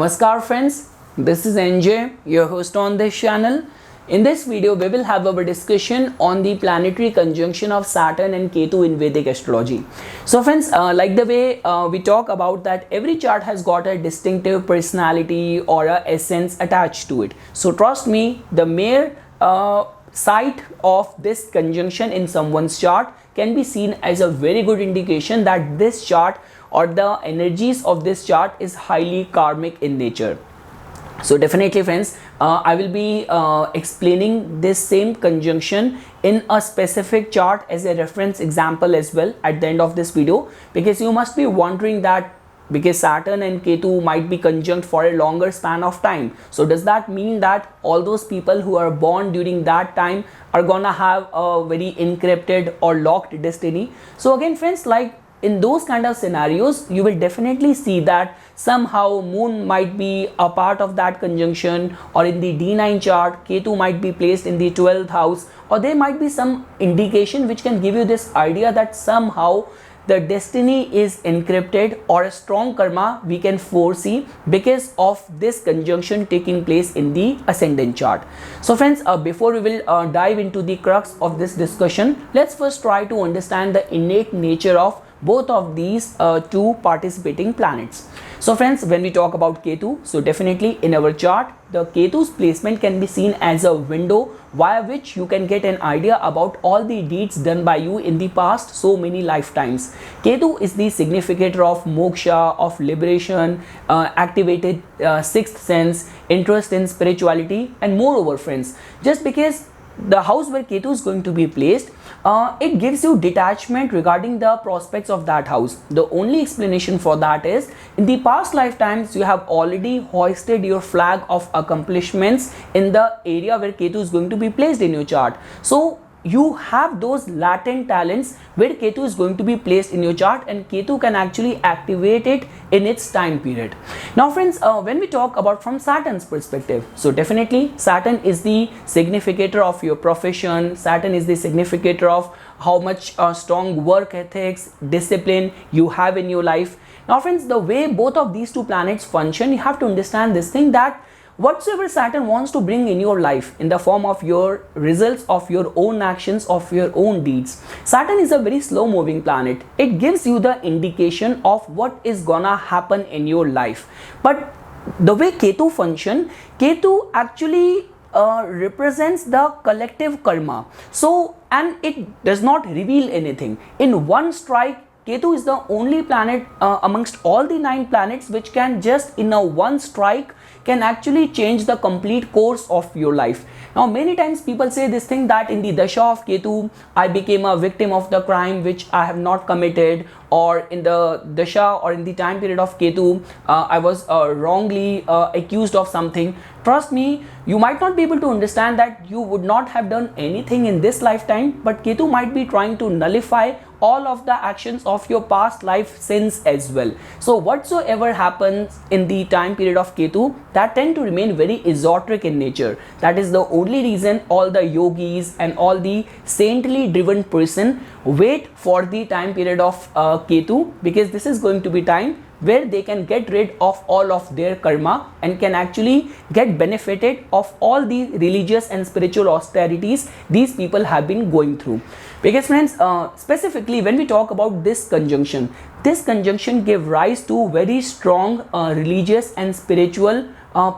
Namaskar friends, this is NJ, your host on this channel. In this video, we will have our discussion on the planetary conjunction of Saturn and Ketu in Vedic astrology. So friends, like the way we talk about that every chart has got a distinctive personality or a essence attached to it. So trust me, the mere sight of this conjunction in someone's chart can be seen as a very good indication that this chart or the energies of this chart is highly karmic in nature. So definitely friends, I will be explaining this same conjunction in a specific chart as a reference example as well at the end of this video, because you must be wondering that because Saturn and Ketu might be conjunct for a longer span of time, so does that mean that all those people who are born during that time are gonna have a very encrypted or locked destiny? So again friends, like in those kind of scenarios, you will definitely see that somehow Moon might be a part of that conjunction, or in the D9 chart, Ketu might be placed in the 12th house, or there might be some indication which can give you this idea that somehow the destiny is encrypted or a strong karma we can foresee because of this conjunction taking place in the ascendant chart. So friends, before we will dive into the crux of this discussion, let's first try to understand the innate nature of both of these two participating planets. So friends, when we talk about Ketu, so definitely in our chart, the Ketu's placement can be seen as a window via which you can get an idea about all the deeds done by you in the past so many lifetimes. Ketu is the significator of moksha, of liberation, activated sixth sense, interest in spirituality, and moreover friends, just because the house where Ketu is going to be placed, it gives you detachment regarding the prospects of that house. The only explanation for that is in the past lifetimes you have already hoisted your flag of accomplishments in the area where Ketu is going to be placed in your chart. So you have those latent talents where Ketu is going to be placed in your chart, and Ketu can actually activate it in its time period. Now friends, when we talk about from Saturn's perspective, so definitely Saturn is the significator of your profession. Saturn is the significator of how much strong work ethics, discipline you have in your life. Now friends, the way both of these two planets function, you have to understand this thing that whatsoever Saturn wants to bring in your life in the form of your results of your own actions, of your own deeds, Saturn is a very slow moving planet. It gives you the indication of what is gonna happen in your life. But the way Ketu function, Ketu actually represents the collective karma. So, and it does not reveal anything. In one strike, Ketu is the only planet amongst all the 9 planets which can just in a one strike can actually change the complete course of your life. Now many times people say this thing that in the Dasha of Ketu I became a victim of the crime which I have not committed, or in the Dasha or in the time period of Ketu I was wrongly accused of something. Trust me, you might not be able to understand that you would not have done anything in this lifetime, but Ketu might be trying to nullify all of the actions of your past life sins as well. So whatsoever happens in the time period of Ketu, that tend to remain very esoteric in nature. That is the only reason all the yogis and all the saintly driven person wait for the time period of Ketu, because this is going to be time where they can get rid of all of their karma and can actually get benefited of all the religious and spiritual austerities these people have been going through. Because friends, specifically when we talk about this conjunction gave rise to very strong religious and spiritual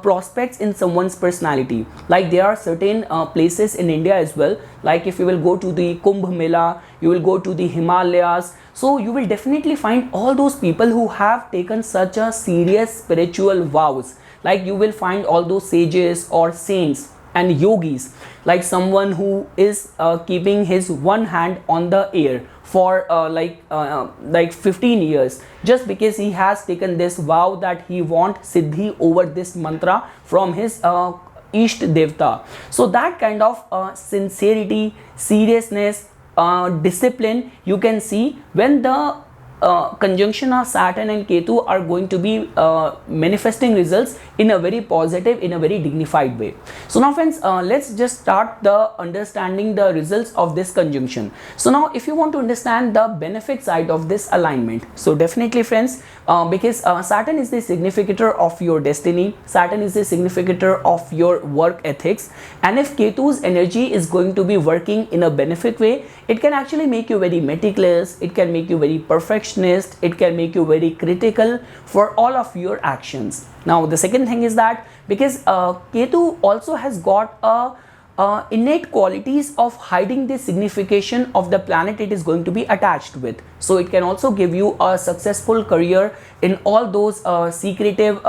prospects in someone's personality. Like there are certain places in India as well, like if you will go to the Kumbh Mela, you will go to the Himalayas, so you will definitely find all those people who have taken such a serious spiritual vows. Like you will find all those sages or saints and yogis, like someone who is keeping his one hand on the air for like 15 years just because he has taken this vow that he want siddhi over this mantra from his Isht Devta. So that kind of sincerity, seriousness, discipline you can see when the conjunction of Saturn and Ketu are going to be manifesting results in a very positive, in a very dignified way. So now friends, let's just start the understanding the results of this conjunction. So now if you want to understand the benefit side of this alignment, so definitely friends, because Saturn is the significator of your destiny, Saturn is the significator of your work ethics, and if Ketu's energy is going to be working in a benefit way, it can actually make you very meticulous, it can make you very perfectionist, it can make you very critical for all of your actions. Now the second thing is that because Ketu also has got innate qualities of hiding the signification of the planet it is going to be attached with. So it can also give you a successful career in all those secretive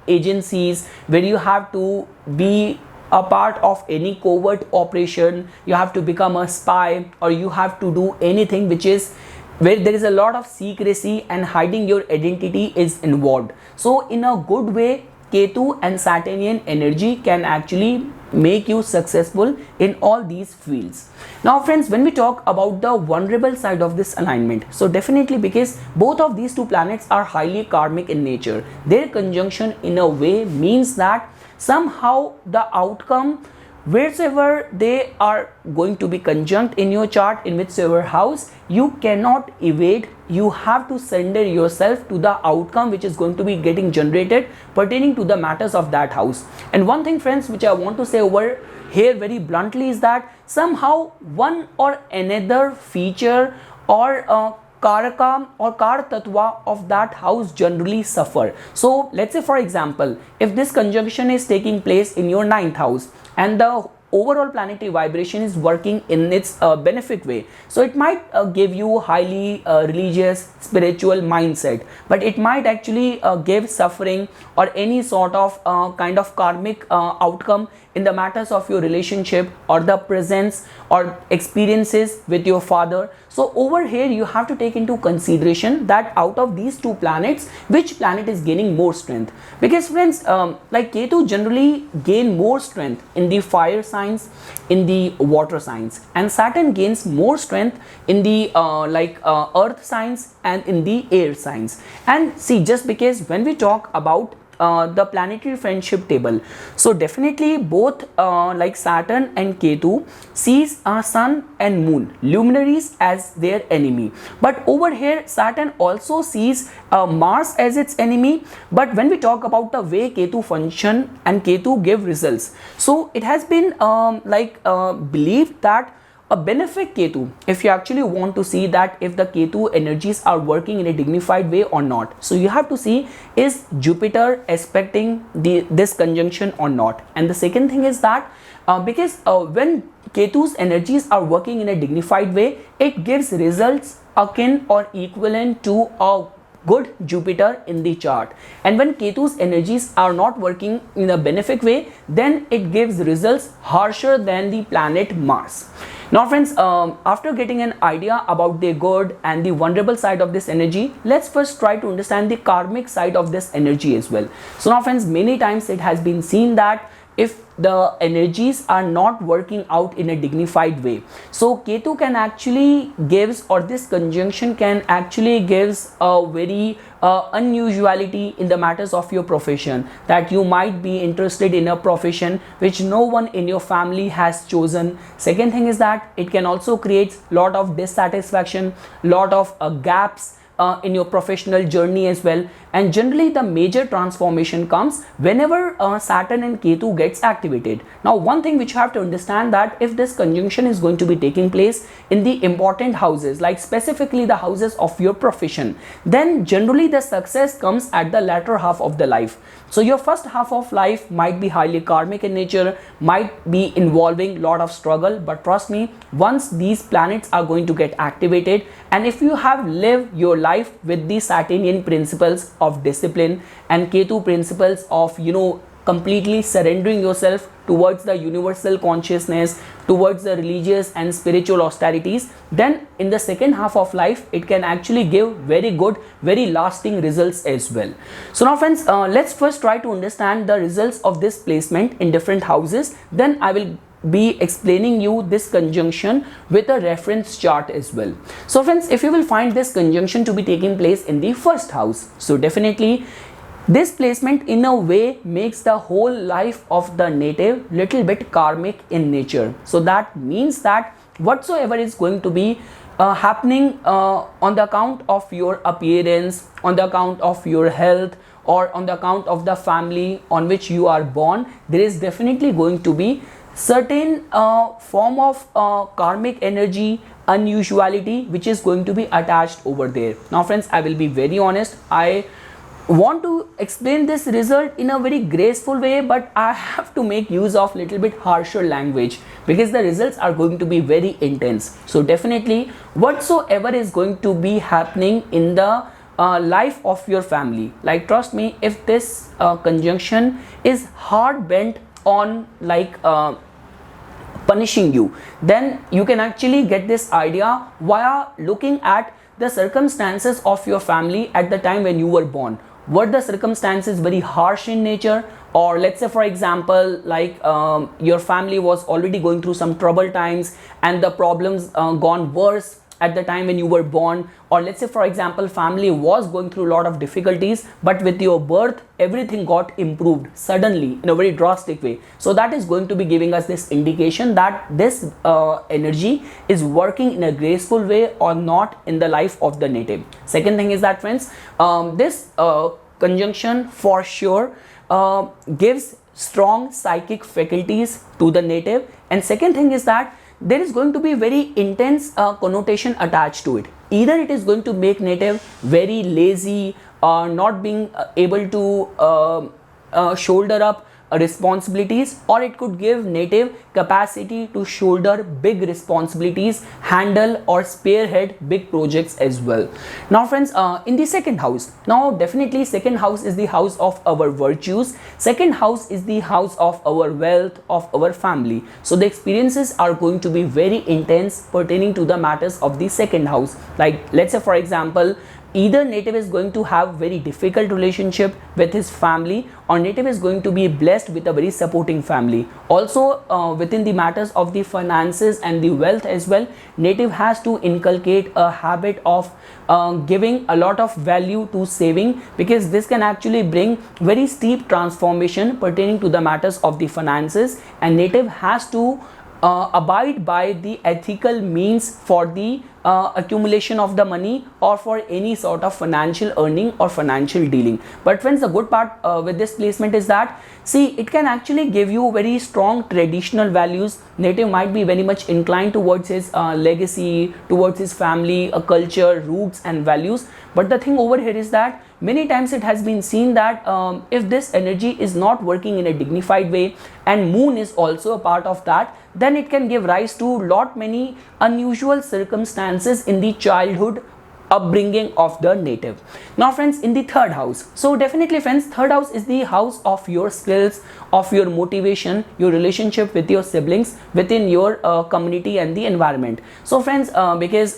agencies where you have to be a part of any covert operation, you have to become a spy, or you have to do anything which is where there is a lot of secrecy and hiding your identity is involved. So in a good way, Ketu and Saturnian energy can actually make you successful in all these fields. Now friends, when we talk about the vulnerable side of this alignment, so definitely because both of these two planets are highly karmic in nature, their conjunction in a way means that somehow the outcome, wherever they are going to be conjunct in your chart, in whichever house, you cannot evade, you have to surrender yourself to the outcome which is going to be getting generated pertaining to the matters of that house. And one thing friends which I want to say over here very bluntly is that somehow one or another feature or Karaka or Kar Tattva of that house generally suffer. So let's say for example, if this conjunction is taking place in your 9th house and the overall planetary vibration is working in its benefic way, so it might give you highly religious spiritual mindset, but it might actually give suffering or any sort of kind of karmic outcome in the matters of your relationship or the presence or experiences with your father. So over here you have to take into consideration that out of these two planets, which planet is gaining more strength, because friends, like Ketu generally gain more strength in the fire signs, in the water signs, and Saturn gains more strength in the earth signs and in the air signs. And see, just because when we talk about the planetary friendship table, so definitely both like Saturn and Ketu sees Sun and Moon luminaries as their enemy, but over here Saturn also sees Mars as its enemy. But when we talk about the way Ketu function and Ketu give results, so it has been believed that a benefic Ketu, if you actually want to see that if the Ketu energies are working in a dignified way or not, so you have to see is Jupiter aspecting this conjunction or not. And the second thing is that because when Ketu's energies are working in a dignified way, it gives results akin or equivalent to a good Jupiter in the chart. And when Ketu's energies are not working in a benefic way, then it gives results harsher than the planet Mars. Now friends, after getting an idea about the good and the vulnerable side of this energy, let's first try to understand the karmic side of this energy as well. So now friends, many times it has been seen that if the energies are not working out in a dignified way, so Ketu can actually gives, or this conjunction can actually gives a very unusuality in the matters of your profession, that you might be interested in a profession which no one in your family has chosen. Second thing is that it can also create lot of dissatisfaction, lot of gaps in your professional journey as well. And generally the major transformation comes whenever Saturn and Ketu gets activated. Now one thing which you have to understand, that if this conjunction is going to be taking place in the important houses, like specifically the houses of your profession, then generally the success comes at the latter half of the life. So your first half of life might be highly karmic in nature, might be involving lot of struggle, but trust me, once these planets are going to get activated, and if you have lived your life with the Saturnian principles of discipline and Ketu principles of completely surrendering yourself towards the universal consciousness, towards the religious and spiritual austerities, then in the second half of life it can actually give very good, very lasting results as well. So now friends, let's first try to understand the results of this placement in different houses, then I will be explaining you this conjunction with a reference chart as well. So friends, if you will find this conjunction to be taking place in the first house, so definitely this placement in a way makes the whole life of the native little bit karmic in nature. So that means that whatsoever is going to be happening on the account of your appearance, on the account of your health, or on the account of the family on which you are born, there is definitely going to be certain form of karmic energy, unusuality, which is going to be attached over there. Now friends, I will be very honest, I want to explain this result in a very graceful way, but I have to make use of little bit harsher language because the results are going to be very intense. So definitely whatsoever is going to be happening in the life of your family, like trust me, if this conjunction is hard bent on like punishing you, then you can actually get this idea via looking at the circumstances of your family at the time when you were born. Were the circumstances very harsh in nature, or let's say for example like your family was already going through some troubled times and the problems gone worse at the time when you were born, or let's say for example family was going through a lot of difficulties, but with your birth everything got improved suddenly in a very drastic way. So that is going to be giving us this indication that this energy is working in a graceful way or not in the life of the native. Second thing is that friends, this conjunction for sure gives strong psychic faculties to the native, and second thing is that there is going to be very intense connotation attached to it. Either it is going to make native very lazy, not being able to shoulder up responsibilities, or it could give native capacity to shoulder big responsibilities, handle or spearhead big projects as well. Now friends, in the second house, now definitely second house is the house of our virtues, second house is the house of our wealth, of our family. So the experiences are going to be very intense pertaining to the matters of the second house. Like let's say for example, either native is going to have very difficult relationship with his family, or native is going to be blessed with a very supporting family. Also within the matters of the finances and the wealth as well, native has to inculcate a habit of giving a lot of value to saving, because this can actually bring very steep transformation pertaining to the matters of the finances, and native has to abide by the ethical means for the accumulation of the money or for any sort of financial earning or financial dealing. But friends, the good part with this placement is that, see, it can actually give you very strong traditional values. Native might be very much inclined towards his legacy, towards his family, a culture, roots and values. But the thing over here is that many times it has been seen that if this energy is not working in a dignified way, and moon is also a part of that, then it can give rise to lot many unusual circumstances in the childhood upbringing of the native. Now friends, in the third house, so definitely friends, third house is the house of your skills, of your motivation, your relationship with your siblings, within your community and the environment. So friends, because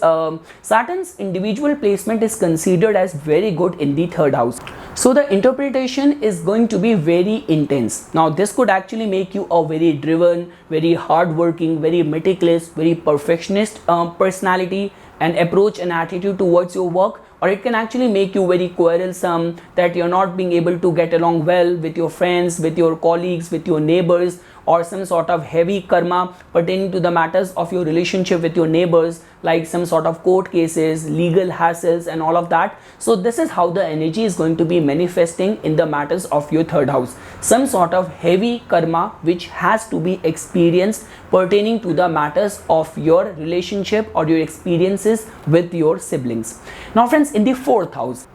Saturn's individual placement is considered as very good in the third house, so the interpretation is going to be very intense. Now this could actually make you a very driven, very hardworking, very meticulous, very perfectionist personality and approach and attitude towards your work, or it can actually make you very quarrelsome, that you're not being able to get along well with your friends, with your colleagues, with your neighbors, or some sort of heavy karma pertaining to the matters of your relationship with your neighbors, like some sort of court cases, legal hassles and all of that. So this is how the energy is going to be manifesting in the matters of your third house. Some sort of heavy karma which has to be experienced pertaining to the matters of your relationship or your experiences with your siblings. Now friends, in the fourth house,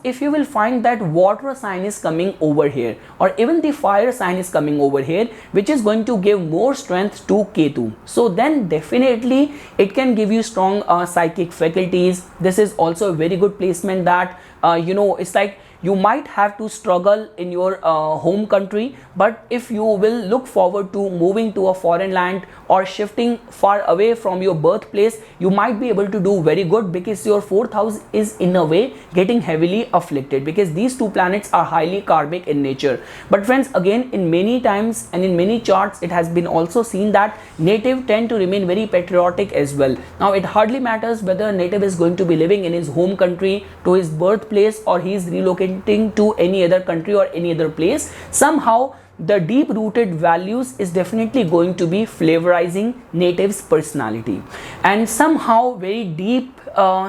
if you will find that water sign is coming over here, or even the fire sign is coming over here, which is going to give more strength to Ketu, so then definitely it can give you strong psychic faculties. This is also a very good placement that it's like you might have to struggle in your home country, but if you will look forward to moving to a foreign land or shifting far away from your birthplace, you might be able to do very good, because your fourth house is in a way getting heavily afflicted, because these two planets are highly karmic in nature. But friends, again, in many times and in many charts, it has been also seen that native tend to remain very patriotic as well. Now it hardly matters whether a native is going to be living in his home country, to his birthplace, or he is relocating to any other country or any other place. Somehow the deep rooted values is definitely going to be flavorizing native's personality, and somehow very deep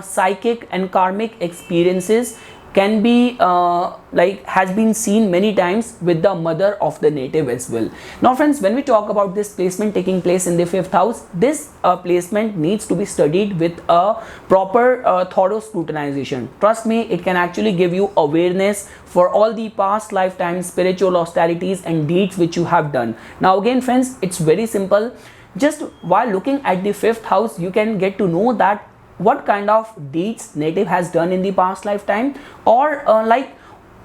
psychic and karmic experiences can be has been seen many times with the mother of the native as well. Now friends, when we talk about this placement taking place in the fifth house, this placement needs to be studied with a proper thorough scrutinization. Trust me, it can actually give you awareness for all the past lifetimes spiritual austerities and deeds which you have done. Now again friends, it's very simple. Just while looking at the fifth house, you can get to know that what kind of deeds native has done in the past lifetime, or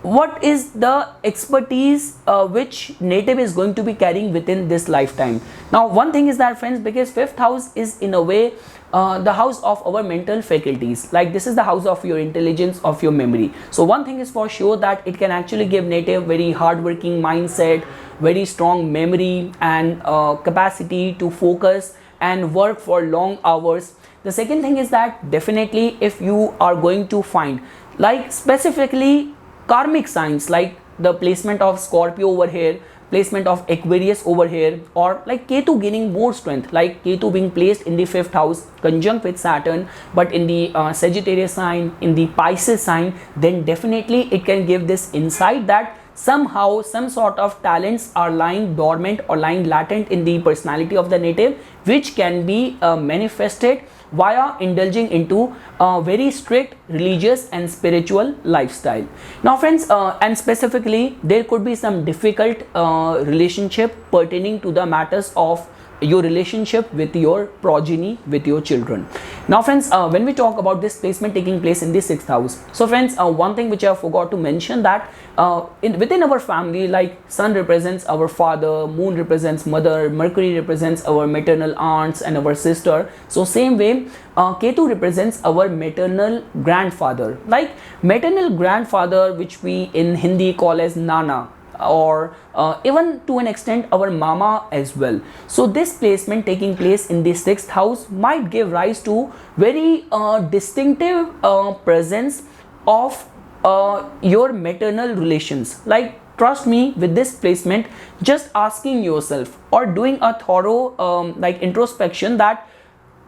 what is the expertise which native is going to be carrying within this lifetime. Now one thing is that friends, because fifth house is in a way the house of our mental faculties, like this is the house of your intelligence, of your memory. So one thing is for sure, that it can actually give native very hardworking mindset, very strong memory, and capacity to focus and work for long hours. The second thing is that definitely if you are going to find like specifically karmic signs, like the placement of Scorpio over here, placement of Aquarius over here, or like Ketu gaining more strength, like Ketu being placed in the fifth house conjunct with Saturn, but in the Sagittarius sign, in the Pisces sign, then definitely it can give this insight that somehow some sort of talents are lying dormant or lying latent in the personality of the native, which can be manifested via indulging into a very strict religious and spiritual lifestyle. Now friends, and specifically there could be some difficult relationship pertaining to the matters of your relationship with your progeny, with your children. Now friends, when we talk about this placement taking place in the sixth house, so friends, one thing which I forgot to mention, that within our family, like sun represents our father, moon represents mother, Mercury represents our maternal aunts and our sister. So same way, Ketu represents our maternal grandfather, like maternal grandfather, which we in Hindi call as Nana, or even to an extent our mama as well. So this placement taking place in the sixth house might give rise to very distinctive presence of your maternal relations. Like trust me, with this placement, just asking yourself or doing a thorough introspection, that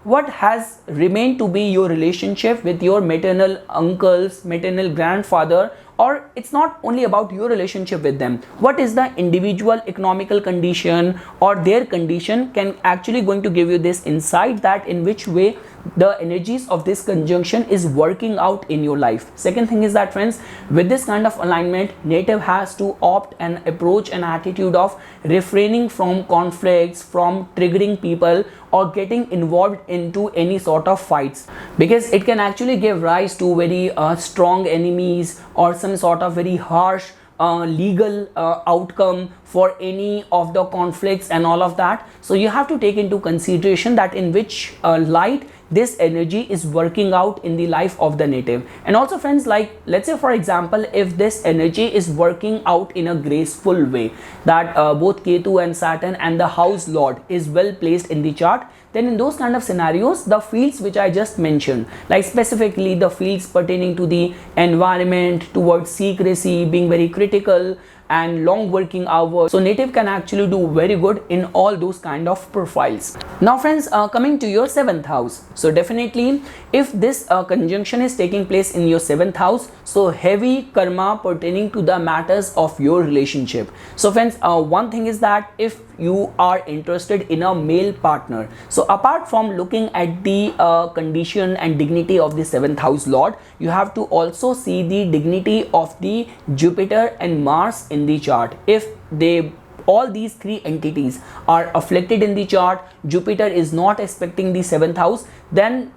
what has remained to be your relationship with your maternal uncles, maternal grandfather, or it's not only about your relationship with them, what is the individual economical condition or their condition, can actually going to give you this insight that in which way the energies of this conjunction is working out in your life. Second thing is that friends, with this kind of alignment, native has to opt and approach an attitude of refraining from conflicts, from triggering people, or getting involved into any sort of fights, because it can actually give rise to very strong enemies or some sort of very harsh legal outcome for any of the conflicts and all of that. So you have to take into consideration that in which light this energy is working out in the life of the native. And also friends, like let's say for example, if this energy is working out in a graceful way, that both Ketu and Saturn and the house lord is well placed in the chart, then in those kind of scenarios, the fields which I just mentioned, like specifically the fields pertaining to the environment, towards secrecy, being very critical, and long working hours, so native can actually do very good in all those kind of profiles. Now friends, coming to your seventh house, so definitely if this conjunction is taking place in your seventh house, so heavy karma pertaining to the matters of your relationship. So friends, one thing is that if you are interested in a male partner, so apart from looking at the condition and dignity of the seventh house lord, you have to also see the dignity of the Jupiter and Mars in the chart. If they all these three entities are afflicted in the chart, Jupiter is not aspecting the seventh house, then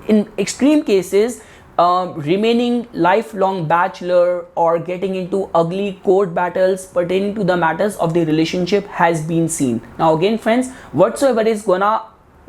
in extreme cases remaining lifelong bachelor or getting into ugly court battles pertaining to the matters of the relationship has been seen. Now again friends, whatsoever is gonna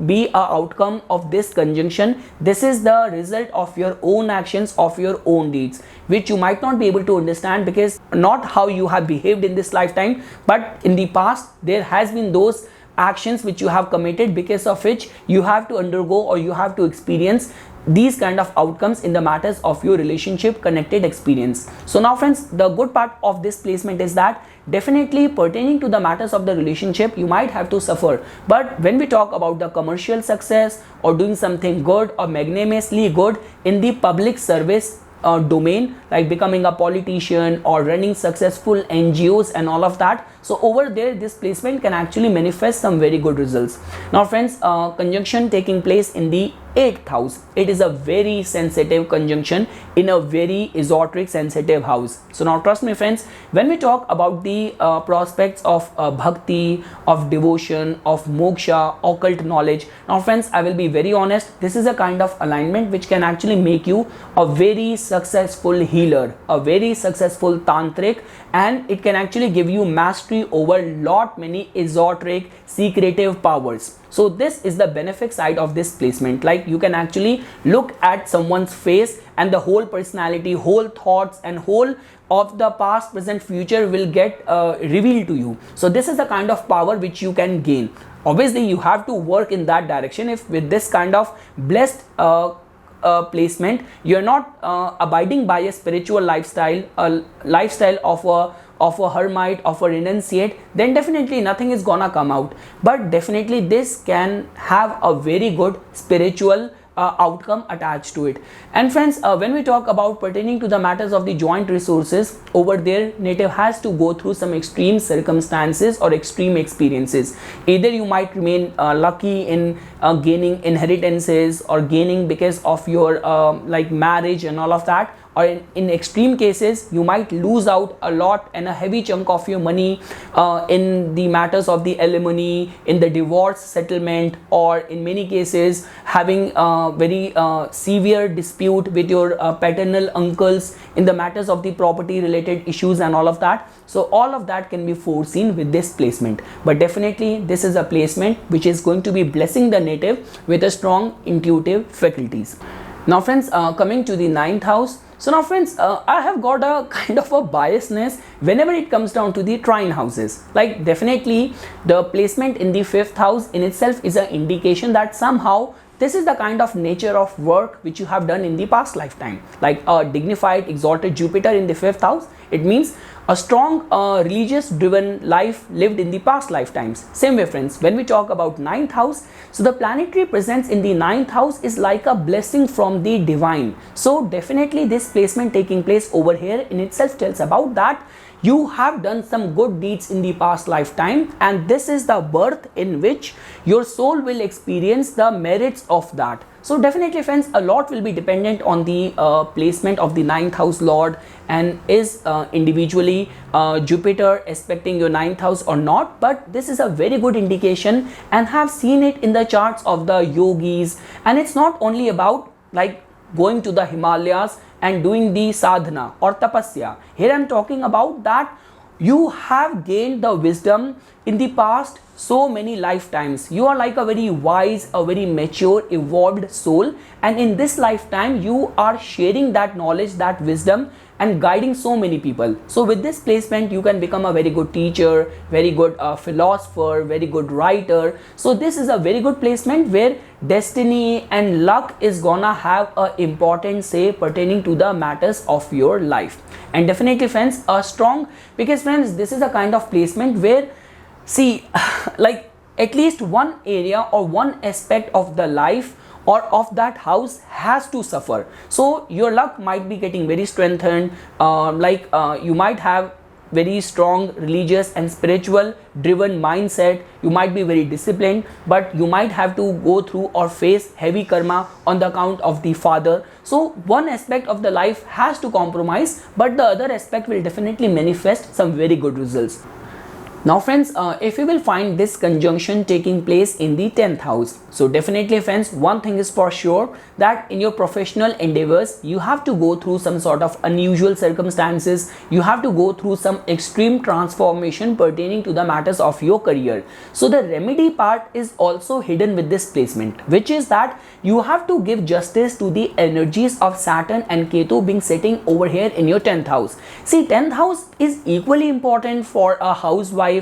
be a outcome of this conjunction, this is the result of your own actions, of your own deeds, which you might not be able to understand because not how you have behaved in this lifetime, but in the past there has been those actions which you have committed, because of which you have to undergo or you have to experience these kind of outcomes in the matters of your relationship connected experience. So now friends, the good part of this placement is that definitely pertaining to the matters of the relationship you might have to suffer, but when we talk about the commercial success or doing something good or magnanimously good in the public service domain, like becoming a politician or running successful NGOs and all of that, so over there this placement can actually manifest some very good results. Now friends, conjunction taking place in the 8th house, it is a very sensitive conjunction in a very esoteric sensitive house. So now trust me friends, when we talk about the prospects of bhakti, of devotion, of moksha, occult knowledge, now friends, I will be very honest, this is a kind of alignment which can actually make you a very successful healer, a very successful tantric, and it can actually give you mastery over lot many esoteric secretive powers. So this is the benefic side of this placement, like you can actually look at someone's face and the whole personality, whole thoughts and whole of the past, present, future will get revealed to you. So this is the kind of power which you can gain. Obviously you have to work in that direction. If with this kind of blessed placement you're not abiding by a spiritual lifestyle, a lifestyle of a hermit, of a renunciate, then definitely nothing is gonna come out. But definitely this can have a very good spiritual outcome attached to it. And friends, when we talk about pertaining to the matters of the joint resources, over there native has to go through some extreme circumstances or extreme experiences. Either you might remain lucky in gaining inheritances or gaining because of your like marriage and all of that, or in extreme cases you might lose out a lot and a heavy chunk of your money in the matters of the alimony, in the divorce settlement, or in many cases having very severe dispute with your paternal uncles in the matters of the property related issues and all of that. So all of that can be foreseen with this placement, but definitely this is a placement which is going to be blessing the native with a strong intuitive faculties. Now friends, coming to the 9th house. So now friends, I have got a kind of a biasness whenever it comes down to the trine houses. Like definitely the placement in the 5th house in itself is an indication that somehow this is the kind of nature of work which you have done in the past lifetime. Like a dignified exalted Jupiter in the 5th house, it means a strong religious driven life lived in the past lifetimes. Same way friends, when we talk about 9th house, so the planetary presence in the 9th house is like a blessing from the divine. So definitely this placement taking place over here in itself tells about that you have done some good deeds in the past lifetime, and this is the birth in which your soul will experience the merits of that. So definitely friends, a lot will be dependent on the placement of the 9th house lord, and is individually Jupiter aspecting your 9th house or not. But this is a very good indication and have seen it in the charts of the yogis. And it's not only about like going to the Himalayas and doing the sadhana or tapasya. Here I'm talking about that you have gained the wisdom in the past so many lifetimes. You are like a very wise, a very mature, evolved soul, and in this lifetime you are sharing that knowledge, that wisdom, and guiding so many people. So with this placement you can become a very good teacher, very good philosopher, very good writer. So this is a very good placement where destiny and luck is gonna have a important say pertaining to the matters of your life. And definitely friends, a strong, because friends, this is a kind of placement where see like at least one area or one aspect of the life or of that house has to suffer. So your luck might be getting very strengthened, you might have very strong religious and spiritual driven mindset, you might be very disciplined, but you might have to go through or face heavy karma on the account of the father. So one aspect of the life has to compromise, but the other aspect will definitely manifest some very good results. Now friends, if you will find this conjunction taking place in the 10th house, so definitely friends, one thing is for sure, that in your professional endeavors you have to go through some sort of unusual circumstances, you have to go through some extreme transformation pertaining to the matters of your career. So the remedy part is also hidden with this placement, which is that you have to give justice to the energies of Saturn and Ketu being sitting over here in your 10th house. See, 10th house is equally important for a housewife,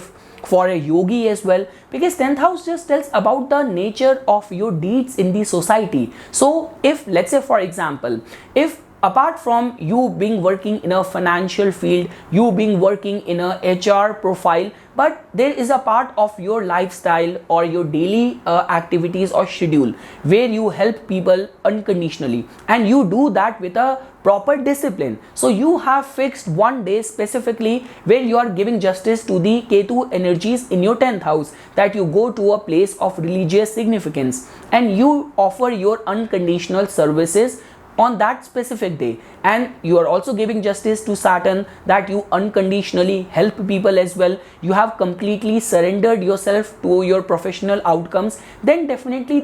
for a yogi as well, because 10th house just tells about the nature of your deeds in the society. So if, let's say for example, if apart from you being working in a financial field, you being working in a HR profile, but there is a part of your lifestyle or your daily activities or schedule where you help people unconditionally, and you do that with a proper discipline. So you have fixed one day specifically where you are giving justice to the Ketu energies in your 10th house, that you go to a place of religious significance and you offer your unconditional services on that specific day, and you are also giving justice to Saturn, that you unconditionally help people as well, you have completely surrendered yourself to your professional outcomes, then definitely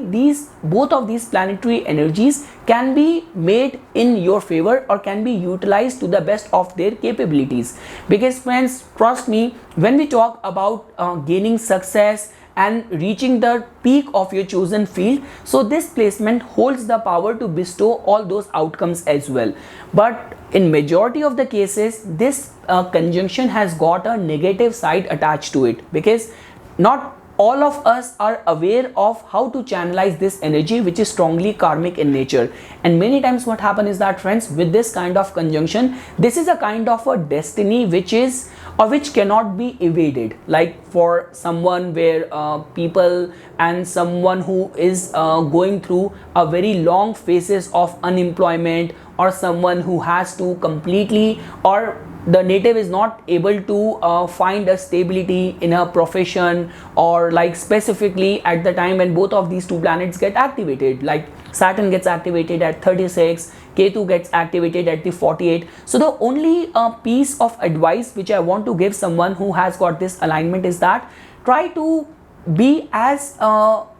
both of these planetary energies can be made in your favor or can be utilized to the best of their capabilities. Because friends, trust me, when we talk about gaining success and reaching the peak of your chosen field, so this placement holds the power to bestow all those outcomes as well. But in majority of the cases, this conjunction has got a negative side attached to it, because not all of us are aware of how to channelize this energy, which is strongly karmic in nature. And many times what happens is that friends, with this kind of conjunction, this is a kind of a destiny which is or which cannot be evaded. Like for someone where people and someone who is going through a very long phases of unemployment, or someone who has to completely, or the native is not able to find a stability in a profession, or like specifically at the time when both of these two planets get activated, like Saturn gets activated at 36, Ketu gets activated at the 48. So the only piece of advice which I want to give someone who has got this alignment is that try to be as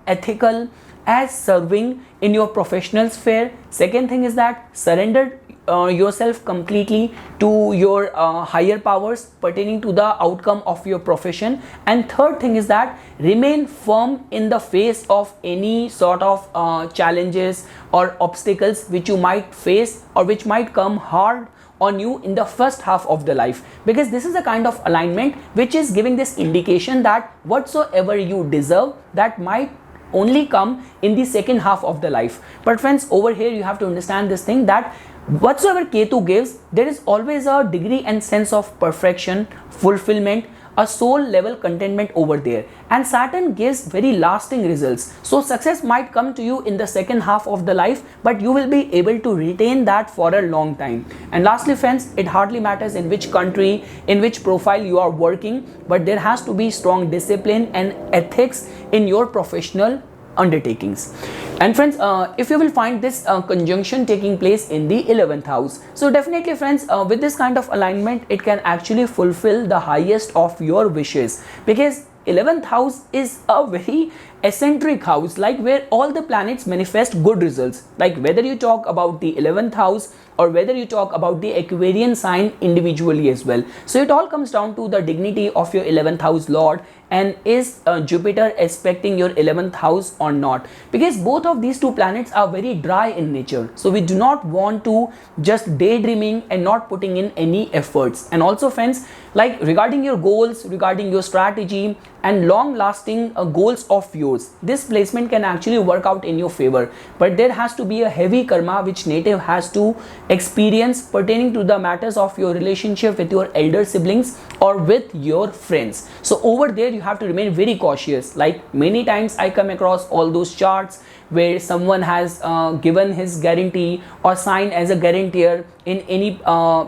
ethical, as serving in your professional sphere. Second thing is that surrender yourself completely to your higher powers pertaining to the outcome of your profession. And third thing is that remain firm in the face of any sort of challenges or obstacles which you might face or which might come hard on you in the first half of the life, because this is a kind of alignment which is giving this indication that whatsoever you deserve, that might only come in the second half of the life. But friends, over here you have to understand this thing, that whatsoever Ketu gives, there is always a degree and sense of perfection, fulfillment, a soul level contentment over there. And Saturn gives very lasting results. So success might come to you in the second half of the life, but you will be able to retain that for a long time. And lastly friends, it hardly matters in which country, in which profile you are working, but there has to be strong discipline and ethics in your professional undertakings. And friends, if you will find this conjunction taking place in the 11th house, so definitely friends, with this kind of alignment, it can actually fulfill the highest of your wishes, because 11th house is a very eccentric house, like where all the planets manifest good results. Like whether you talk about the 11th house or whether you talk about the Aquarian sign individually as well. So it all comes down to the dignity of your 11th house lord, and is Jupiter aspecting your 11th house or not, because both of these two planets are very dry in nature. So we do not want to just daydreaming and not putting in any efforts. And also friends, like regarding your goals, regarding your strategy and long lasting goals of yours, this placement can actually work out in your favor. But there has to be a heavy karma which native has to experience pertaining to the matters of your relationship with your elder siblings or with your friends. So over there you have to remain very cautious. Like many times I come across all those charts where someone has given his guarantee or signed as a guarantor in any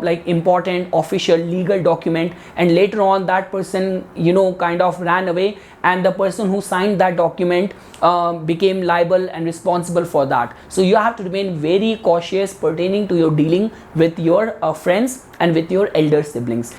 like important official legal document, and later on that person kind of ran away, and the person who signed that document became liable and responsible for that. So you have to remain very cautious pertaining to your dealing with your friends and with your elder siblings.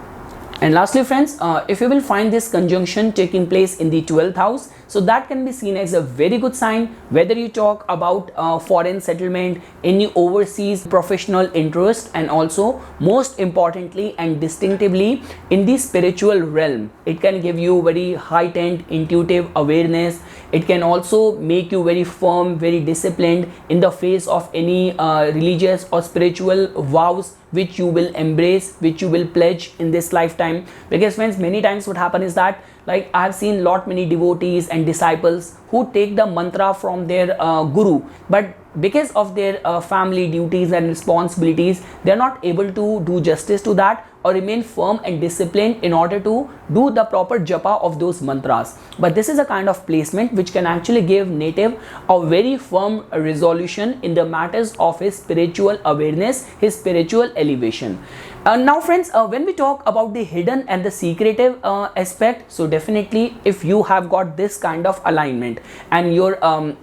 And lastly friends, if you will find this conjunction taking place in the 12th house, so that can be seen as a very good sign, whether you talk about foreign settlement, any overseas professional interest, and also most importantly and distinctively in the spiritual realm. It can give you very heightened intuitive awareness. It can also make you very firm, very disciplined in the face of any religious or spiritual vows which you will embrace, which you will pledge in this lifetime. Because friends, many times what happen is that, like, I have seen lot many devotees and disciples who take the mantra from their guru, but because of their family duties and responsibilities, they are not able to do justice to that or remain firm and disciplined in order to do the proper japa of those mantras. But this is a kind of placement which can actually give native a very firm resolution in the matters of his spiritual awareness, his spiritual elevation. Now friends, when we talk about the hidden and the secretive aspect, so definitely if you have got this kind of alignment and your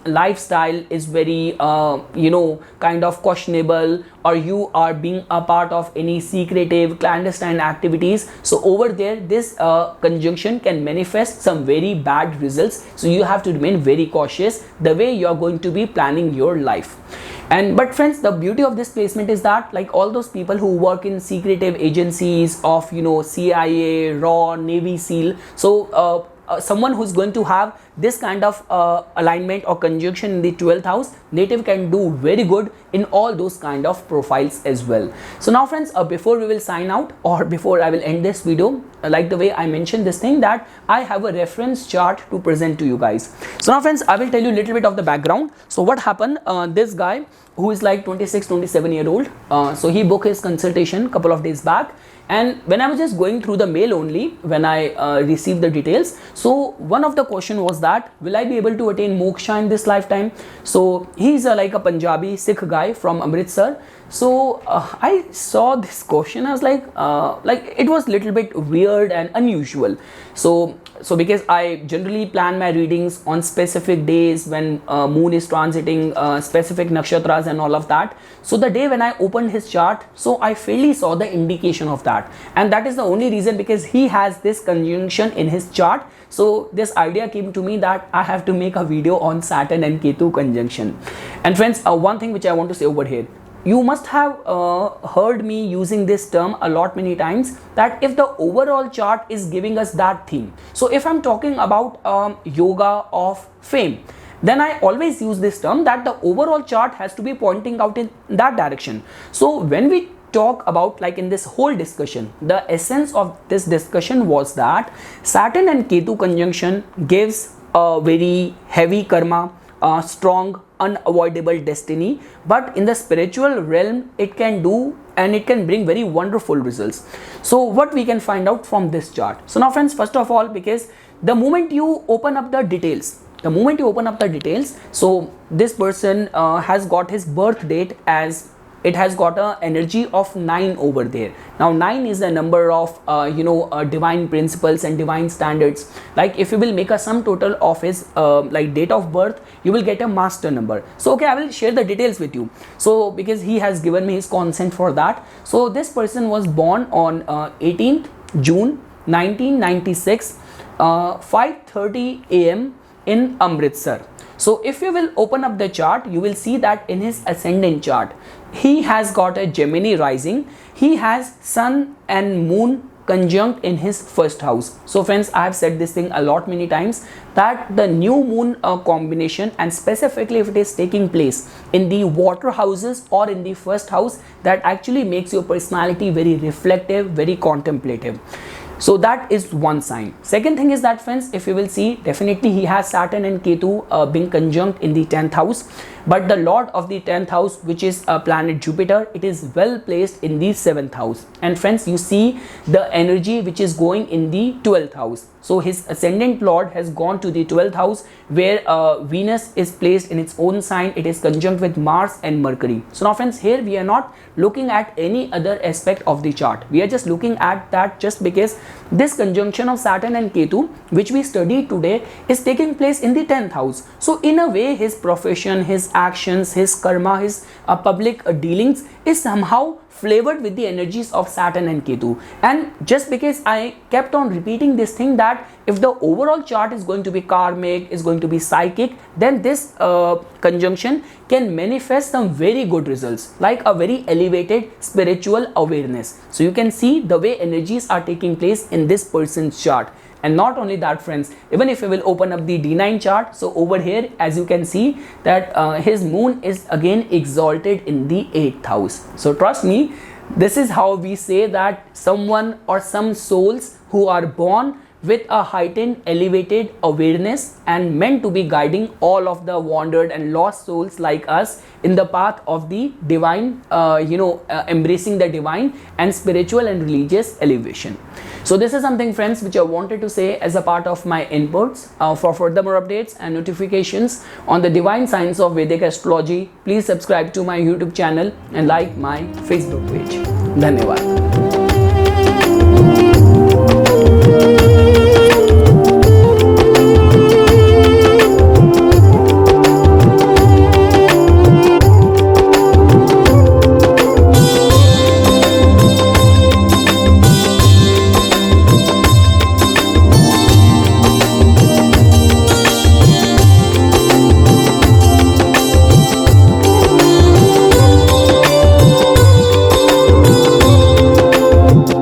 lifestyle is very kind of questionable, or you are being a part of any secretive clandestine activities, so over there this conjunction can manifest some very bad results. So you have to remain very cautious the way you are going to be planning your life. And but friends, the beauty of this placement is that, like, all those people who work in secretive agencies of CIA, RAW, Navy SEAL, so someone who's going to have this kind of alignment or conjunction in the 12th house, native can do very good in all those kind of profiles as well. So now friends, before we will sign out, or before I will end this video, like the way I mentioned this thing, that I have a reference chart to present to you guys. So now friends, I will tell you a little bit of the background. So what happened, this guy who is like 26-27-year-old, so he booked his consultation a couple of days back. And when I was just going through the mail only, when I received the details, so one of the question was that, will I be able to attain moksha in this lifetime? So he's like a Punjabi Sikh guy from Amritsar. So I saw this question, I was like it was little bit weird and unusual. So because I generally plan my readings on specific days when moon is transiting specific nakshatras and all of that. So the day when I opened his chart, so I fairly saw the indication of that, and that is the only reason, because he has this conjunction in his chart. So this idea came to me that I have to make a video on Saturn and Ketu conjunction. And friends, one thing which I want to say over here, you must have heard me using this term a lot many times, that if the overall chart is giving us that theme. So if I'm talking about yoga of fame, then I always use this term that the overall chart has to be pointing out in that direction. So when we talk about, like, in this whole discussion, the essence of this discussion was that Saturn and Ketu conjunction gives a very heavy karma, strong unavoidable destiny, but in the spiritual realm it can do and it can bring very wonderful results. So what we can find out from this chart. So now friends, first of all, because the moment you open up the details, so this person has got his birth date as, it has got a energy of 9 over there. Now 9 is the number of divine principles and divine standards. Like if you will make a sum total of his like date of birth, you will get a master number. So okay, I will share the details with you. So because he has given me his consent for that. So this person was born on 18th June 1996, 5:30 AM in Amritsar. So if you will open up the chart, you will see that in his ascendant chart, he has got a Gemini rising. He has Sun and Moon conjunct in his first house. So friends, I have said this thing a lot many times, that the new moon combination, and specifically if it is taking place in the water houses or in the first house, that actually makes your personality very reflective, very contemplative. So that is one sign. Second thing is that friends, if you will see, definitely he has Saturn and Ketu being conjunct in the 10th house. But the lord of the 10th house, which is a planet Jupiter, it is well placed in the 7th house. And friends, you see the energy which is going in the 12th house. So his ascendant lord has gone to the 12th house, where Venus is placed in its own sign. It is conjunct with Mars and Mercury. So now friends, here we are not looking at any other aspect of the chart. We are just looking at that just because this conjunction of Saturn and Ketu, which we studied today, is taking place in the 10th house. So in a way, his profession, his his actions, his karma, his public dealings is somehow flavored with the energies of Saturn and Ketu. And just because I kept on repeating this thing, that if the overall chart is going to be karmic, is going to be psychic, then this conjunction can manifest some very good results, like a very elevated spiritual awareness. So you can see the way energies are taking place in this person's chart. And not only that, friends, even if we will open up the D9 chart, so over here as you can see that his moon is again exalted in the 8th house. So trust me, this is how we say that someone or some souls who are born with a heightened elevated awareness and meant to be guiding all of the wandered and lost souls like us in the path of the divine, embracing the divine and spiritual and religious elevation. So this is something, friends, which I wanted to say as a part of my inputs. For further more updates and notifications on the divine science of Vedic astrology, please subscribe to my YouTube channel and like my Facebook page. Dhanyavad.